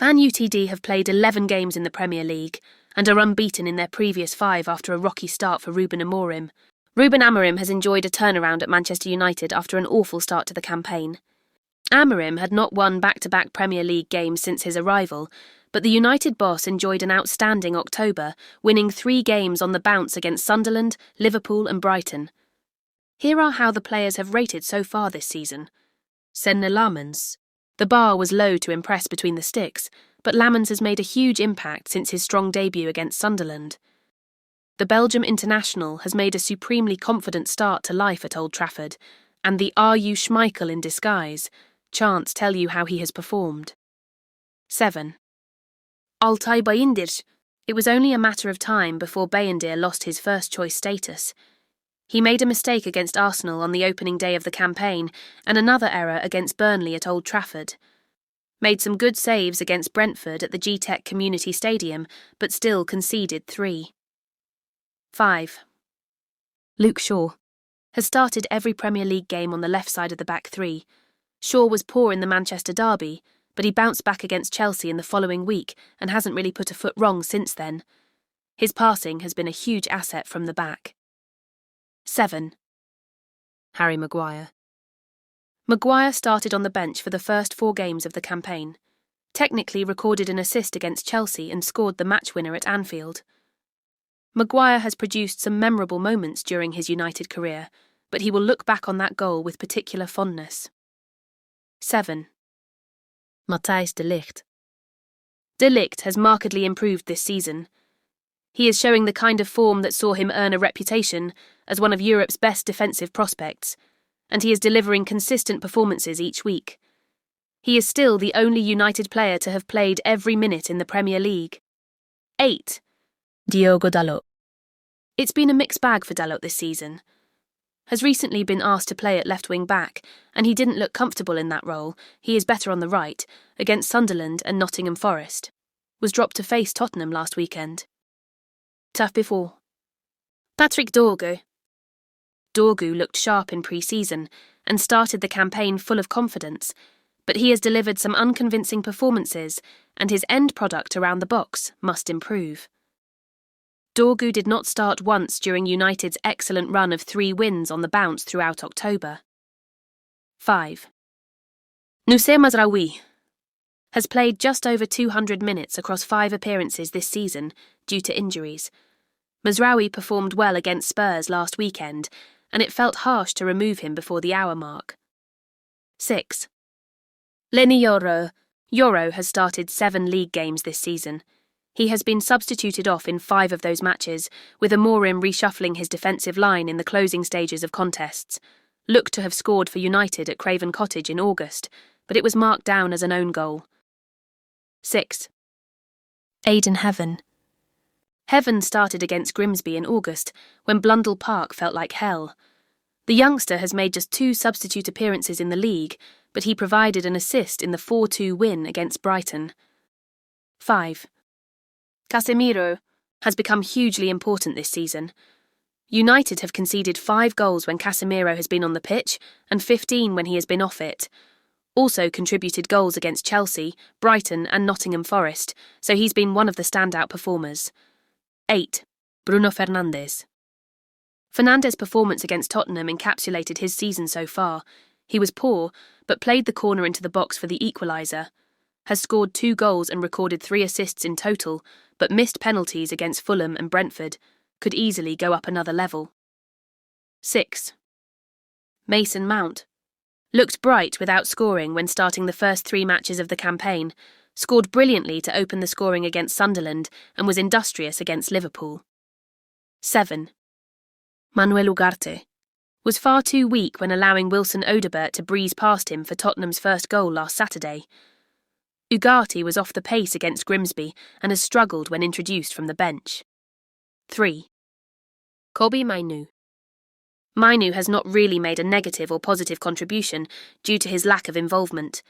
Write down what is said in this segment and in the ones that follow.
Man UTD have played 11 games in the Premier League and are unbeaten in their previous 5 after a rocky start for Ruben Amorim. Ruben Amorim has enjoyed a turnaround at Manchester United after an awful start to the campaign. Amorim had not won back-to-back Premier League games since his arrival, but the United boss enjoyed an outstanding October, winning 3 games on the bounce against Sunderland, Liverpool and Brighton. Here are how the players have rated so far this season. Senne Lamens. The bar was low to impress between the sticks, but Lamens has made a huge impact since his strong debut against Sunderland. The Belgium international has made a supremely confident start to life at Old Trafford, and the "Are you Schmeichel in disguise" chants tell you how he has performed. 7. Altay Bayındır. It was only a matter of time before Bayındır lost his first-choice status. He made a mistake against Arsenal on the opening day of the campaign and another error against Burnley at Old Trafford. Made some good saves against Brentford at the G-Tech Community Stadium, but still conceded 3. 5. Luke Shaw has started every Premier League game on the left side of the back 3. Shaw was poor in the Manchester derby, but he bounced back against Chelsea in the following week and hasn't really put a foot wrong since then. His passing has been a huge asset from the back. 7. Harry Maguire. Maguire started on the bench for the first 4 games of the campaign, technically recorded an assist against Chelsea and scored the match winner at Anfield. Maguire has produced some memorable moments during his United career, but he will look back on that goal with particular fondness. 7. Mbeumo De Ligt. De Ligt has markedly improved this season. He is showing the kind of form that saw him earn a reputation as one of Europe's best defensive prospects, and he is delivering consistent performances each week. He is still the only United player to have played every minute in the Premier League. 8. Diogo Dalot. It's been a mixed bag for Dalot this season. Has recently been asked to play at left wing back, and he didn't look comfortable in that role. He is better on the right, against Sunderland and Nottingham Forest. Was dropped to face Tottenham last weekend. Tough before. Patrick Dorgu. Dorgu looked sharp in pre-season and started the campaign full of confidence, but he has delivered some unconvincing performances and his end product around the box must improve. Dorgu did not start once during United's excellent run of 3 wins on the bounce throughout October. 5. Noussair Mazraoui has played just over 200 minutes across 5 appearances this season due to injuries. Mazraoui performed well against Spurs last weekend, and it felt harsh to remove him before the hour mark. 6. Leny Yoro. Yoro has started 7 league games this season. He has been substituted off in 5 of those matches, with Amorim reshuffling his defensive line in the closing stages of contests. Looked to have scored for United at Craven Cottage in August, but it was marked down as an own goal. 6. Aidan Heaven. Heaven started against Grimsby in August, when Blundell Park felt like hell. The youngster has made just 2 substitute appearances in the league, but he provided an assist in the 4-2 win against Brighton. 5. Casemiro has become hugely important this season. United have conceded 5 goals when Casemiro has been on the pitch and 15 when he has been off it. Also contributed goals against Chelsea, Brighton and Nottingham Forest, so he's been one of the standout performers. 8. Bruno Fernandes. Fernandes' performance against Tottenham encapsulated his season so far. He was poor, but played the corner into the box for the equaliser. Has scored 2 goals and recorded 3 assists in total, but missed penalties against Fulham and Brentford. Could easily go up another level. 6. Mason Mount. Looked bright without scoring when starting the first 3 matches of the campaign, scored brilliantly to open the scoring against Sunderland and was industrious against Liverpool. 7. Manuel Ugarte. Was far too weak when allowing Wilson Odobert to breeze past him for Tottenham's first goal last Saturday. Ugarte was off the pace against Grimsby and has struggled when introduced from the bench. 3. Kobbie Mainoo. Mainoo has not really made a negative or positive contribution due to his lack of involvement.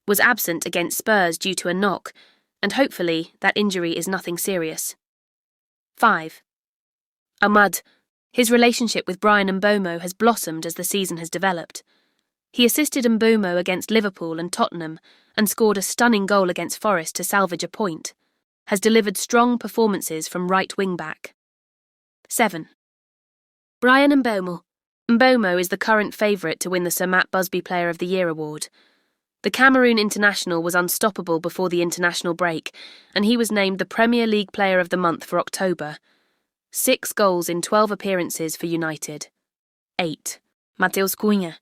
Was absent against Spurs due to a knock, and hopefully that injury is nothing serious. 5. Ahmad. His relationship with Bryan Mbeumo has blossomed as the season has developed. He assisted Mbeumo against Liverpool and Tottenham and scored a stunning goal against Forest to salvage a point. Has delivered strong performances from right wing-back. 7. Bryan Mbeumo. Mbeumo is the current favourite to win the Sir Matt Busby Player of the Year award. The Cameroon international was unstoppable before the international break, and he was named the Premier League Player of the Month for October. 6 goals in 12 appearances for United. 8. Matheus Cunha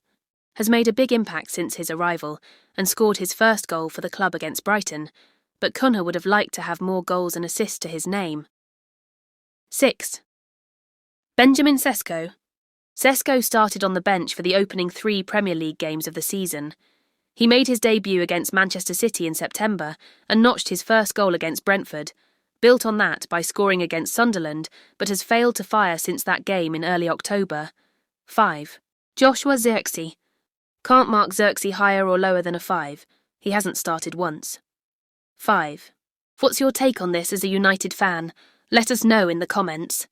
has made a big impact since his arrival and scored his first goal for the club against Brighton, but Cunha would have liked to have more goals and assists to his name. 6. Benjamin Sesko. Sesko started on the bench for the opening 3 Premier League games of the season. He made his debut against Manchester City in September and notched his first goal against Brentford, built on that by scoring against Sunderland, but has failed to fire since that game in early October. 5. Joshua Zirkzee. Can't mark Zirkzee higher or lower than a 5. He hasn't started once. 5. What's your take on this as a United fan? Let us know in the comments.